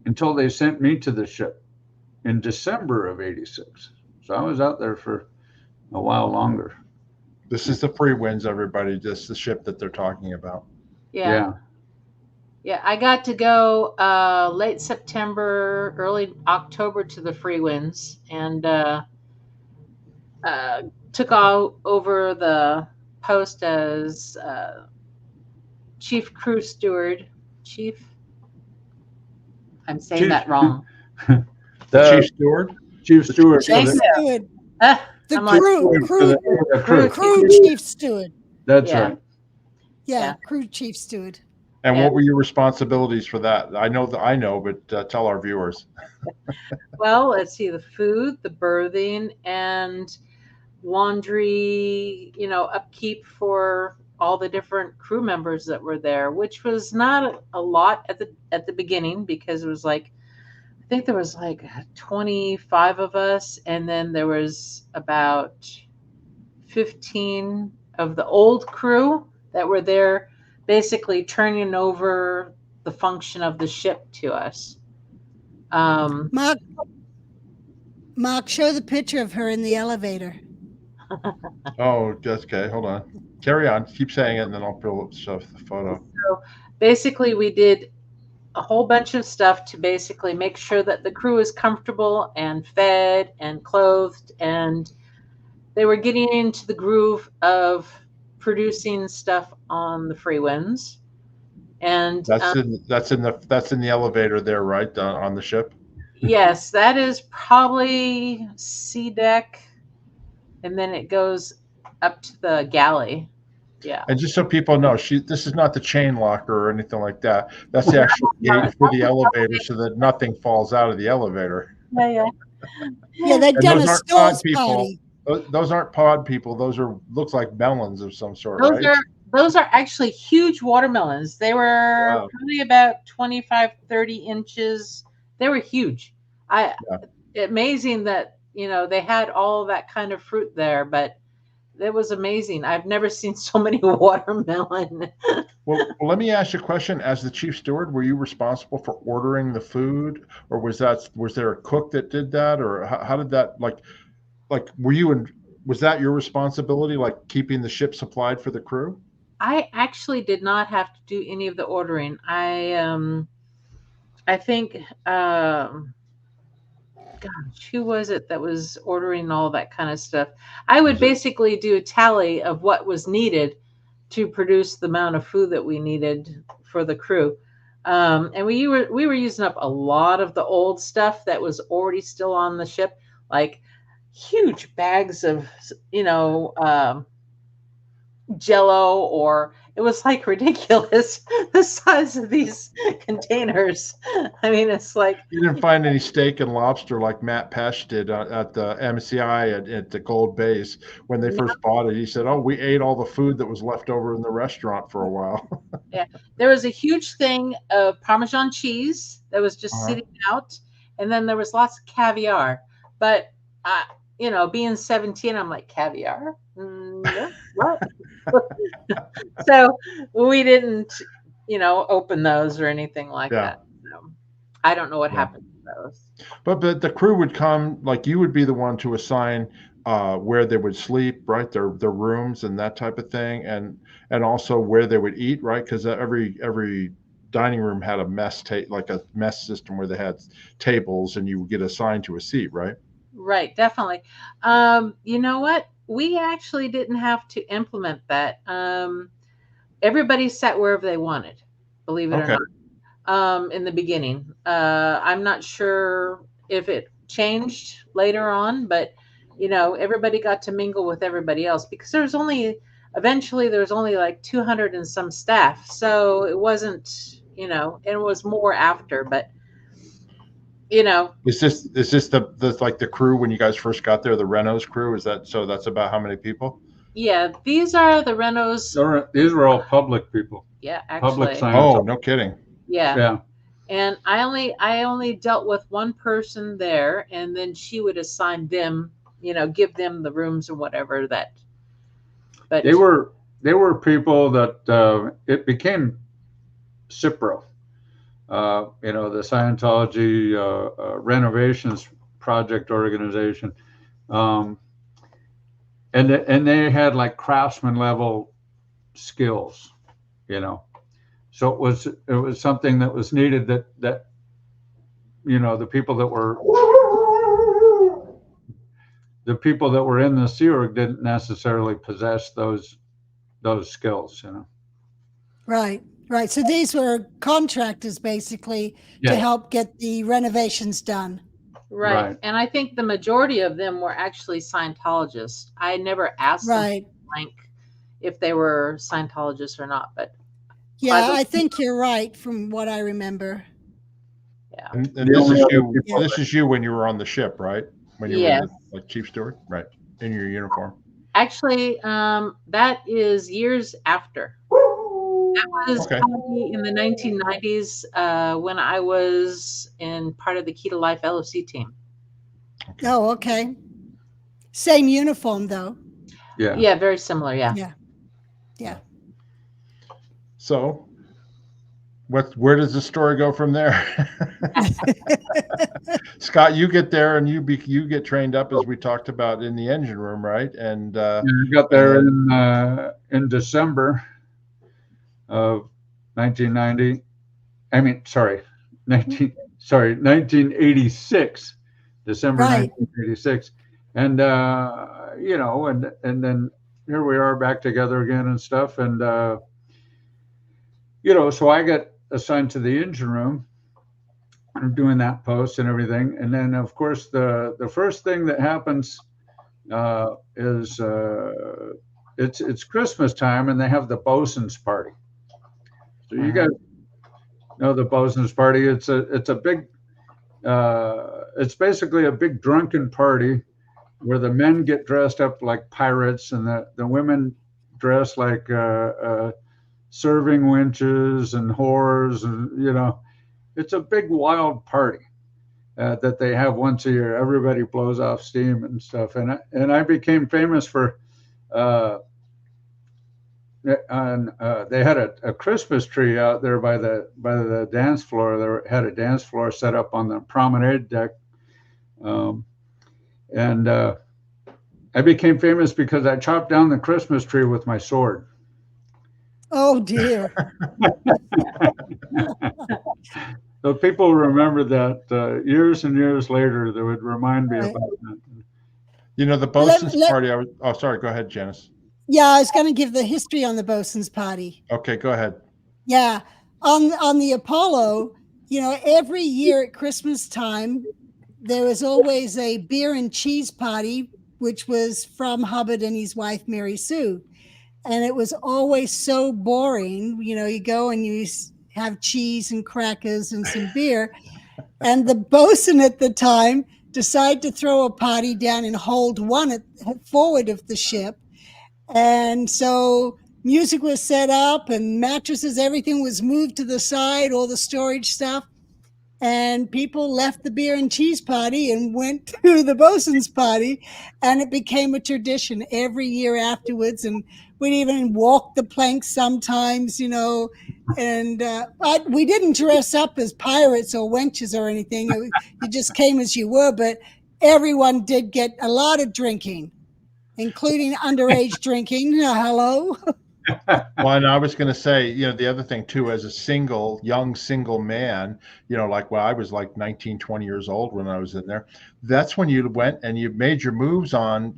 until they sent me to the ship in December of '86. So I was out there for a while longer. This is the Freewinds, everybody. This is the ship that they're talking about. Yeah. I got to go late September, early October to the Freewinds, and took over the post as Chief Crew Steward. I'm saying that wrong. Chief Steward? Chief Steward. Thank you. Steward. The I'm like, crew chief steward. That's Yeah. right. Yeah, crew chief steward. And Yeah. what were your responsibilities for that? I know, but tell our viewers. Well, let's see, the food, the berthing, and laundry, you know, upkeep for all the different crew members that were there, which was not a lot at the beginning, because it was like, I think there was like 25 of us, and then there was about 15 of the old crew that were there, basically turning over the function of the ship to us. Mark, show the picture of her in the elevator. Oh, that's okay. Hold on. Carry on. Keep saying it, and then I'll show the photo. So basically, we did a whole bunch of stuff to basically make sure that the crew is comfortable and fed and clothed, and they were getting into the groove of producing stuff on the Freewinds. And That's in the elevator there, right, on the ship. yes, that is probably C deck, and then it goes up to the galley. Yeah. And just so people know, this is not the chain locker or anything like that. That's the actual gate for the elevator, so that nothing falls out of the elevator. Yeah. Yeah, they've And done those a aren't pod stalls people. party. Those aren't pod people. Those looks like melons of some sort, Those right? are those are actually huge watermelons. They were Wow. probably about 25, 30 inches. They were huge. Amazing that, they had all that kind of fruit there, but it was amazing. I've never seen so many watermelon. Well, let me ask you a question. As the chief steward, were you responsible for ordering the food, or was there a cook that did that, or how did that was that your responsibility, like keeping the ship supplied for the crew? I actually did not have to do any of the ordering. I think gosh, who was it that was ordering all that kind of stuff? I would basically do a tally of what was needed to produce the amount of food that we needed for the crew. And we were using up a lot of the old stuff that was already still on the ship, like huge bags of, Jello, or it was like ridiculous the size of these containers. I mean, it's like You didn't find any steak and lobster like Matt Pesh did at the MCI at the Gold Base when they first bought it. He said, "Oh, we ate all the food that was left over in the restaurant for a while." Yeah, there was a huge thing of Parmesan cheese that was just sitting out, and then there was lots of caviar. But being 17, I'm like, caviar? No, what? So we didn't, open those or anything like that. So I don't know what happened to those. But the crew would come, like you would be the one to assign where they would sleep, right? Their rooms and that type of thing, and also where they would eat, right? Because every dining room had a like a mess system where they had tables, and you would get assigned to a seat, right? Right, definitely. You know what? We actually didn't have to implement that. Everybody sat wherever they wanted, believe it or not. In the beginning, I'm not sure if it changed later on, but everybody got to mingle with everybody else because eventually there was only like 200 and some staff, so it wasn't, it was more after, but. Is this the like the crew when you guys first got there, the Renault's crew? Is that so? That's about how many people? Yeah, these are the Renaults. These were all public people. Yeah, actually. Public Scientology. Oh, no kidding. Yeah. And I only dealt with one person there, and then she would assign them, give them the rooms or whatever that. But they were people that it became CIPRO. The Scientology renovations project organization, and they had like craftsman level skills, So it was something that was needed that the people that were in the Sea Org didn't necessarily possess those skills, Right. Right. So these were contractors basically to help get the renovations done. Right. And I think the majority of them were actually Scientologists. I never asked them blank if they were Scientologists or not, but yeah, I think you're right from what I remember. Yeah. And this is you when you were on the ship, right? When you were like chief steward, right? In your uniform. Actually, that is years after. That was probably in the 1990s when I was in part of the Key to Life LOC team. Oh, okay. Same uniform, though. Yeah. Yeah, very similar. Yeah. So, where does the story go from there? Scott, you get there and you get trained up as we talked about in the engine room, right? And you got there in December of 1990. 1986, December 1986, and and then here we are back together again and stuff, and so I got assigned to the engine room. I'm doing that post and everything, and then of course the first thing that happens is it's Christmas time, and they have the Bosen's party. So you guys know the Bosen's party. It's a big, it's basically a big drunken party where the men get dressed up like pirates and the women dressed like serving winches and whores, and it's a big wild party that they have once a year. Everybody blows off steam and stuff, and I became famous for. They had a Christmas tree out there by the dance floor. They had a dance floor set up on the promenade deck, and I became famous because I chopped down the Christmas tree with my sword. Oh dear. So people remember that years and years later. They would remind me about that. The Bosen's party. Oh, sorry. Go ahead, Janis. Yeah, I was going to give the history on the Bosen's party. Okay, go ahead. Yeah, on the Apollo, every year at Christmas time, there was always a beer and cheese party, which was from Hubbard and his wife, Mary Sue. And it was always so boring. You go and you have cheese and crackers and some beer. And the bosun at the time decided to throw a party down in hold 1 forward of the ship. And so music was set up and mattresses, everything was moved to the side, all the storage stuff. And people left the beer and cheese party and went to the Bosen's party. And it became a tradition every year afterwards. And we'd even walk the planks sometimes, and but we didn't dress up as pirates or wenches or anything. You just came as you were. But everyone did get a lot of drinking, including underage drinking. Hello. Well, and I was going to say, the other thing too, as a young single man, I was like 19, 20 years old when I was in there. That's when you went and you made your moves on,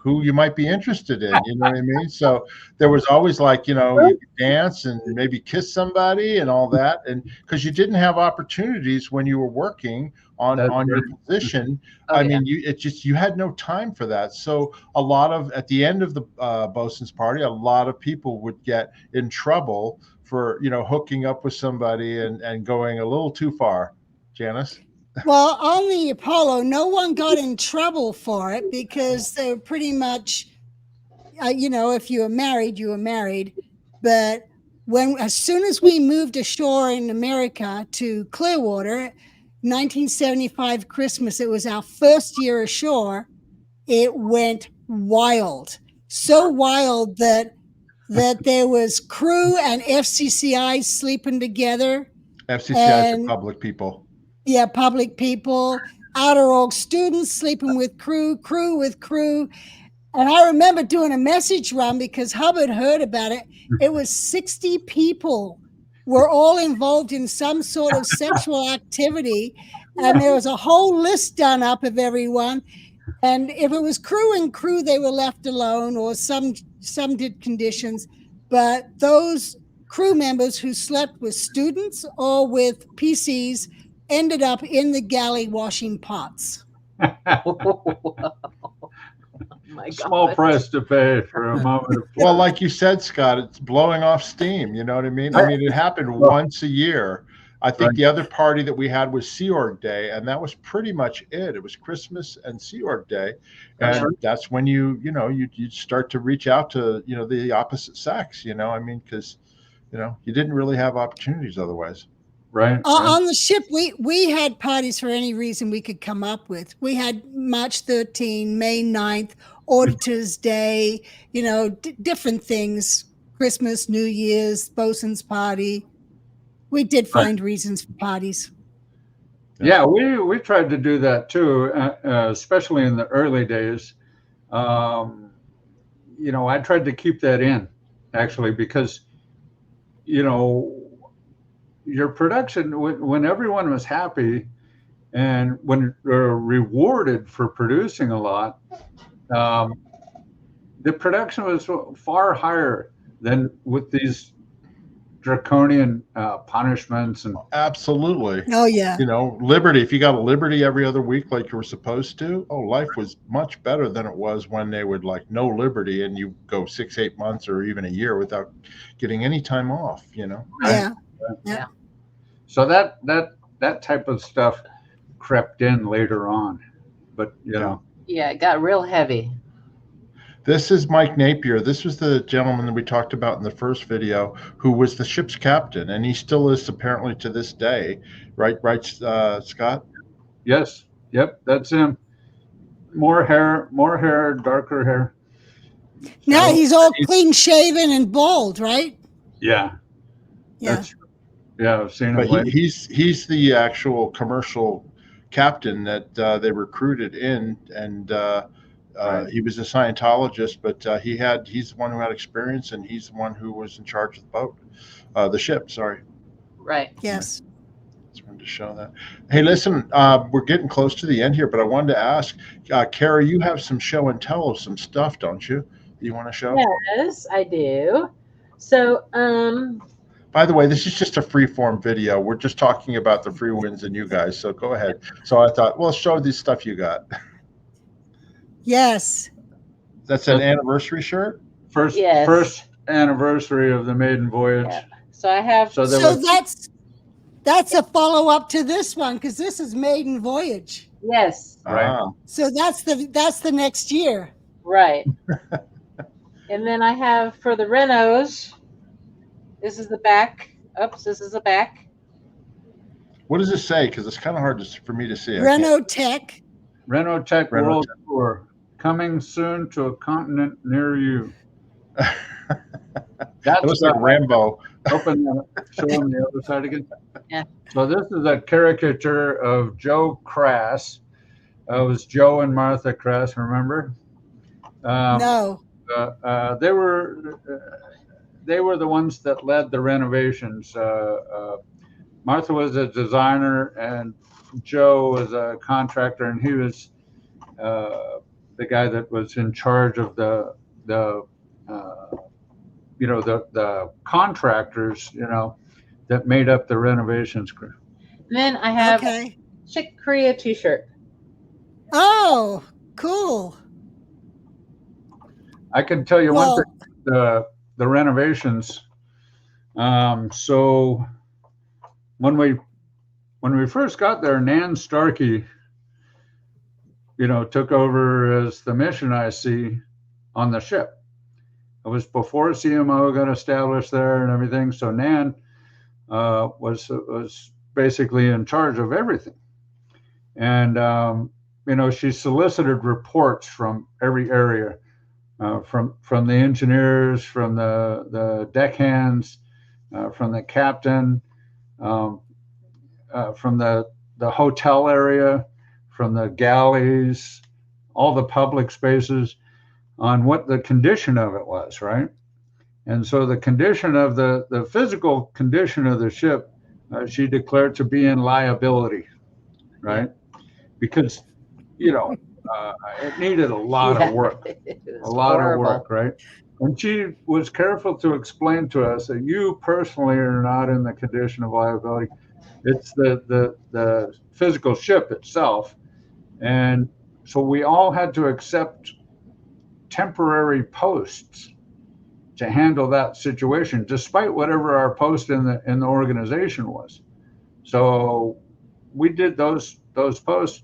who you might be interested in, you know what I mean? So there was always you could dance and maybe kiss somebody and all that. And because you didn't have opportunities when you were working on your position. I mean, you had no time for that. So at the end of the Bosen's party, a lot of people would get in trouble for, hooking up with somebody and going a little too far. Janis? Well, on the Apollo, no one got in trouble for it because they were pretty much, if you were married, you were married. But as soon as we moved ashore in America to Clearwater, 1975 Christmas, it was our first year ashore. It went wild, so wild that there was crew and FCCI sleeping together. FCCI is public people. Yeah, public people. Outer Org students sleeping with crew with crew. And I remember doing a message run because Hubbard heard about it. It was 60 people were all involved in some sort of sexual activity. And there was a whole list done up of everyone. And if it was crew and crew, they were left alone, or some did conditions. But those crew members who slept with students or with PCs ended up in the galley washing pots. Small price to pay for a moment of well, like you said, Scott, it's blowing off steam. You know what I mean? I mean, it happened once a year. I think the other party that we had was Sea Org Day, and that was pretty much it. It was Christmas and Sea Org Day, and that's when you start to reach out to the opposite sex. I mean, because you didn't really have opportunities otherwise. Right. On the ship, we had parties for any reason we could come up with. We had March 13, May 9th, Auditors Day, different things, Christmas, New Year's, Bosen's party. We did find reasons for parties. Yeah, we tried to do that too, especially in the early days. I tried to keep that in, actually, because, your production, when everyone was happy and when they're rewarded for producing a lot, the production was far higher than with these draconian punishments. And absolutely. Oh yeah. Liberty, if you got a Liberty every other week like you were supposed to, life was much better than it was when they would no Liberty and you go 6-8 months or even a year without getting any time off. Yeah. Yeah. So that type of stuff crept in later on, but yeah, it got real heavy. This is Mike Napier. This was the gentleman that we talked about in the first video, who was the ship's captain, and he still is apparently to this day. Right, Scott? Yes. Yep. That's him. More hair, darker hair. Now So he's all clean shaven and bald, right? Yeah. Yeah. I've seen him. But he's the actual commercial captain that they recruited in, and Right. he was a Scientologist, but he's the one who had experience, and he's the one who was in charge of the boat, the ship. Sorry. Right. Yes. Just wanted to show that. Hey, listen, we're getting close to the end here, but I wanted to ask, Carrie, you have some show and tell of some stuff, don't you? You want to show? Yes, I do. So, By the way, this is just a free-form video. We're just talking about the Freewinds and you guys, so go ahead. So I thought, well, show this stuff you got. Yes. That's an anniversary shirt? Yes. First anniversary of the maiden voyage. Yeah. So I have. So there So was, that's a follow-up to this one, because this is maiden voyage. Yes. Right. Ah. So that's the next year. Right. And then I have for the Renos. This is the back. Oops, this is the back. What does it say? Because it's kind of hard for me to see. Renault Tech. Renault Tech Renault World Tech. Tour coming soon to a continent near you. It That's looks like Rambo. Open that, show them the other side again. Yeah. So this is a caricature of Joe Crass. It was Joe and Martha Crass, remember? No. They were the ones that led the renovations. Martha was a designer, and Joe was a contractor, and he was the guy that was in charge of the contractors, that made up the renovations crew. And then I have Okay. Chick Korea t-shirt. Oh, cool. I can tell you Well, one thing, the renovations. So when we first got there, Nan Starkey, took over as the mission IC on the ship. It was before CMO got established there and everything. So Nan was basically in charge of everything. And, she solicited reports from every area, from the engineers, from the deckhands, from the captain, from the hotel area, from the galleys, all the public spaces, on what the condition of it was, right? And so the condition of the physical condition of the ship, she declared to be in liability, right? Because, it needed a lot of work, Horrible. of work, right? And she was careful to explain to us that you personally are not in the condition of liability. It's the physical ship itself. And so we all had to accept temporary posts to handle that situation, despite whatever our post in the organization was. So we did those posts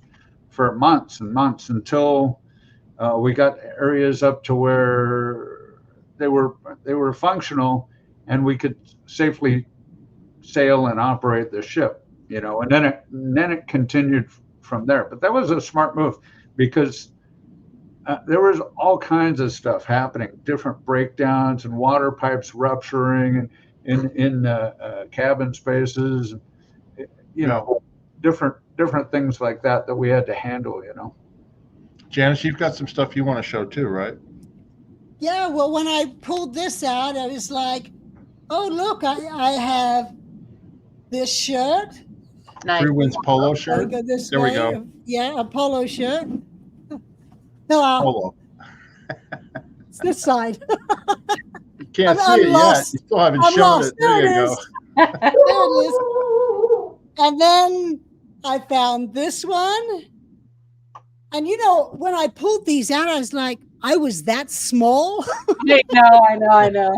for months and months until we got areas up to where they were functional, and we could safely sail and operate the ship. And then it continued from there. But that was a smart move, because there was all kinds of stuff happening, different breakdowns and water pipes rupturing in cabin spaces, different things like that we had to handle. Janis, you've got some stuff you want to show too, right? Yeah, well, when I pulled this out, I was like, oh, look, I have this shirt. Nice. Freewinds polo I shirt. go this There we way. go. Yeah, a polo shirt. No, Polo. it's this side. You can't I'm see it lost. yet. You still haven't I'm shown lost. it. There you go. There it is. And then I found this one. And when I pulled these out, I was like, I was that small. I know.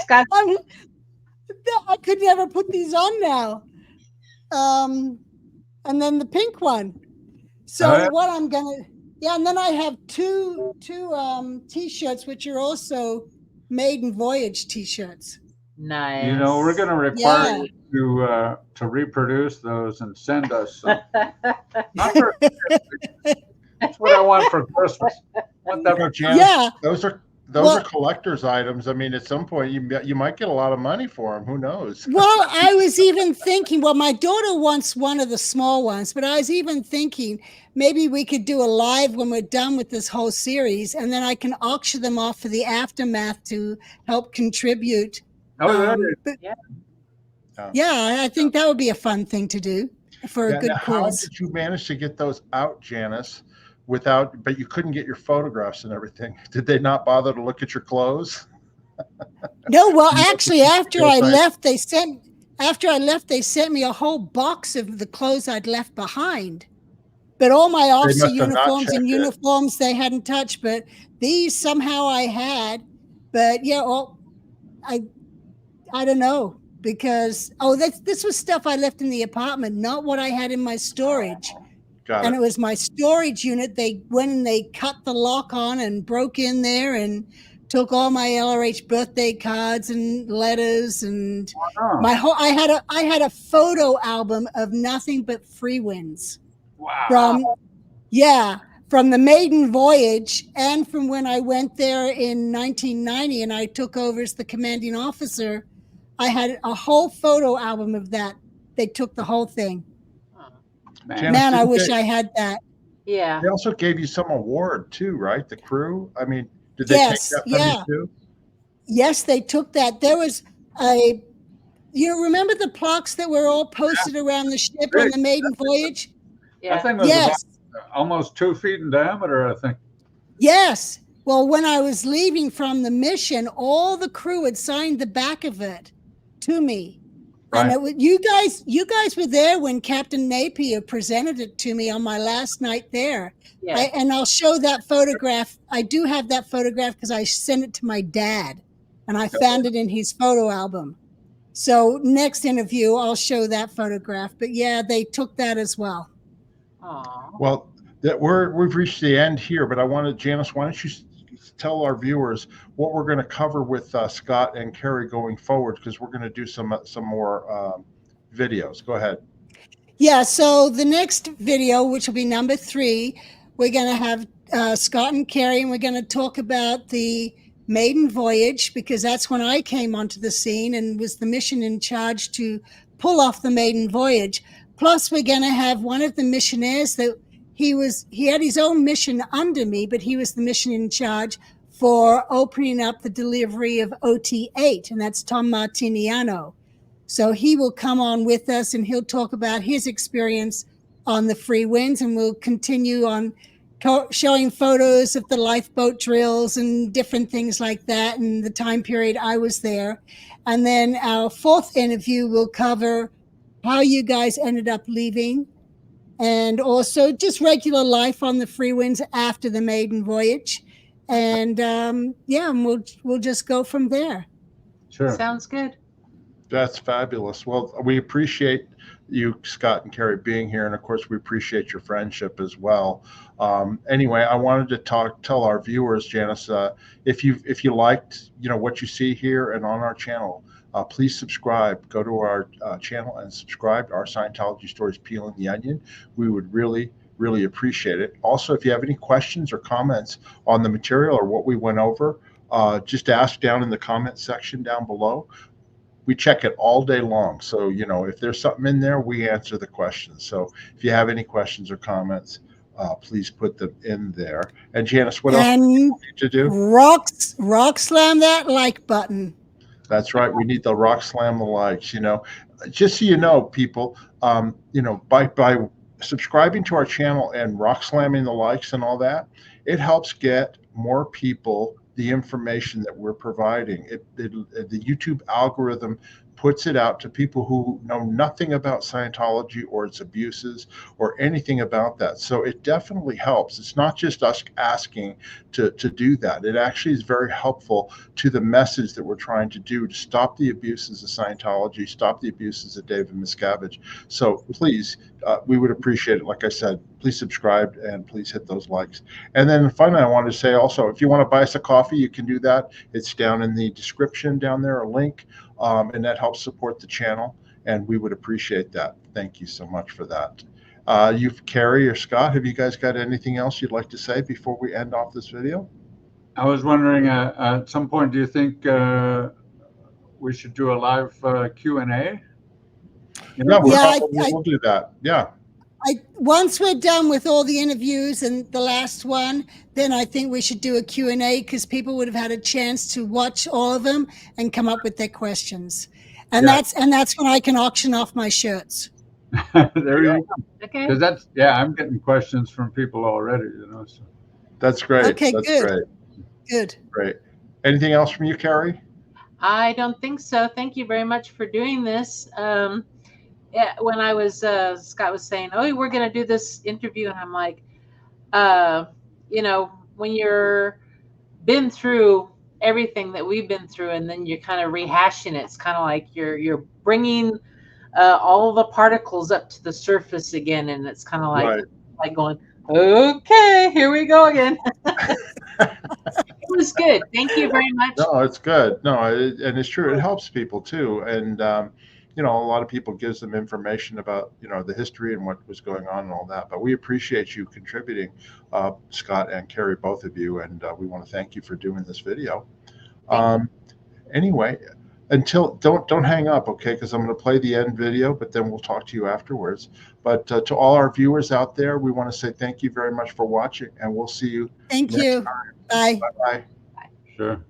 Scott, I could never put these on now. And then the pink one. So what I'm gonna Yeah, and then I have two T-shirts, which are also maiden voyage T-shirts. Nice. You know, we're going to require Yeah. you to reproduce those and send us some. Not for, that's what I want for Christmas. I want that for Janice, Yeah. those are Well- collector's items. I mean, at some point you might get a lot of money for them. Who knows? Well, I was even thinking, well, my daughter wants one of the small ones, but I was even thinking maybe we could do a live when we're done with this whole series, and then I can auction them off for the aftermath to help contribute. But Yeah. yeah, I think that would be a fun thing to do for a good Now, cause. how did you manage to get those out, Janice, without? But you couldn't get your photographs and everything. Did they not bother to look at your clothes? No, well, actually, after I left, they sent me a whole box of the clothes I'd left behind. But all my officer must have not uniforms and checked it. uniforms they hadn't touched, but these somehow I had. But yeah, well, I don't know, because this was stuff I left in the apartment, not what I had in my storage. Got And it. it was my storage unit. They went and they cut the lock on and broke in there and took all my LRH birthday cards and letters and Oh, my whole. I had a photo album of nothing but Freewinds wow. from the maiden voyage and from when I went there in 1990 and I took over as the commanding officer. I had a whole photo album of that. They took the whole thing. Man. Man, I wish I had that. Yeah. They also gave you some award too, right? The crew. I mean, did they Yes, take that from yeah. you too? Yes, they took that. There was remember the plaques that were all posted around the ship on the maiden voyage? That Yeah. thing was Yes, about almost 2 feet in diameter, I think. yes. Well, when I was leaving from the mission, all the crew had signed the back of it to me. Right. And you guys were there when Captain Napier presented it to me on my last night there. Yeah. And I'll show that photograph. I do have that photograph because I sent it to my dad and I found it in his photo album. So next interview, I'll show that photograph. But yeah, they took that as well. Aw. Well, we've reached the end here, but I wanted, Janice, why don't you tell our viewers what we're going to cover with Scott and Carrie going forward, because we're going to do some more videos. Go ahead. Yeah, so the next video, which will be number 3, we're going to have Scott and Carrie, and we're going to talk about the maiden voyage, because that's when I came onto the scene and was the mission in charge to pull off the maiden voyage. Plus, we're going to have one of the missionaries that he had his own mission under me, but he was the mission in charge for opening up the delivery of OT8, and that's Tom Martiniano. So he will come on with us and he'll talk about his experience on the Freewinds, and we'll continue on showing photos of the lifeboat drills and different things like that and the time period I was there. And then our 4th interview will cover how you guys ended up leaving, and also just regular life on the Freewinds after the maiden voyage. And and we'll just go from there. Sure. Sounds good. That's fabulous. Well, we appreciate you, Scott and Carrie, being here, and of course, we appreciate your friendship as well. Anyway, I wanted to tell our viewers, Janice, if you liked what you see here and on our channel, please subscribe. Go to our channel and subscribe to our Scientology Stories Peeling the Onion. We would really appreciate it. Also, if you have any questions or comments on the material or what we went over, just ask down in the comment section down below. We check it all day long. So, if there's something in there, we answer the questions. So if you have any questions or comments, please put them in there. And Janice, what else do we need to do? Rock slam that like button. That's right. We need the rock slam the likes, just so you know, people, by subscribing to our channel and rock slamming the likes and all that, it helps get more people the information that we're providing. The YouTube algorithm puts it out to people who know nothing about Scientology or its abuses or anything about that. So it definitely helps. It's not just us asking to do that. It actually is very helpful to the message that we're trying to do to stop the abuses of Scientology, stop the abuses of David Miscavige. So please we would appreciate it. Like I said, please subscribe and please hit those likes. And then finally, I wanted to say also, if you want to buy us a coffee, you can do that. It's down in the description down there, a link, and that helps support the channel. And we would appreciate that. Thank you so much for that. Carrie or Scott, have you guys got anything else you'd like to say before we end off this video? I was wondering, at some point, do you think we should do a live Q&A? Yeah, Yeah, we'll do that. Yeah. Once we're done with all the interviews and the last one, then I think we should do a Q&A, because people would have had a chance to watch all of them and come up with their questions. And Yeah. that's when I can auction off my shirts. There you go. Okay. Because I'm getting questions from people already, So. That's great. Okay, That's good. great. Good. Great. Anything else from you, Carrie? I don't think so. Thank you very much for doing this. Yeah, when I was, Scott was saying, oh, we're going to do this interview. And I'm like, when you're been through everything that we've been through, and then you're kind of rehashing it, it's kind of like you're bringing all the particles up to the surface again. And it's kind of like going, okay, here we go again. It was good. Thank you very much. No, it's good. No, and it's true. It helps people too. And, a lot of people gives them information about, the history and what was going on and all that. But we appreciate you contributing, Scott and Carrie, both of you. And we want to thank you for doing this video. Anyway, don't hang up, okay? Because I'm going to play the end video, but then we'll talk to you afterwards. But to all our viewers out there, we want to say thank you very much for watching, and we'll see you Thank next you. time. Bye. Bye-bye. Sure.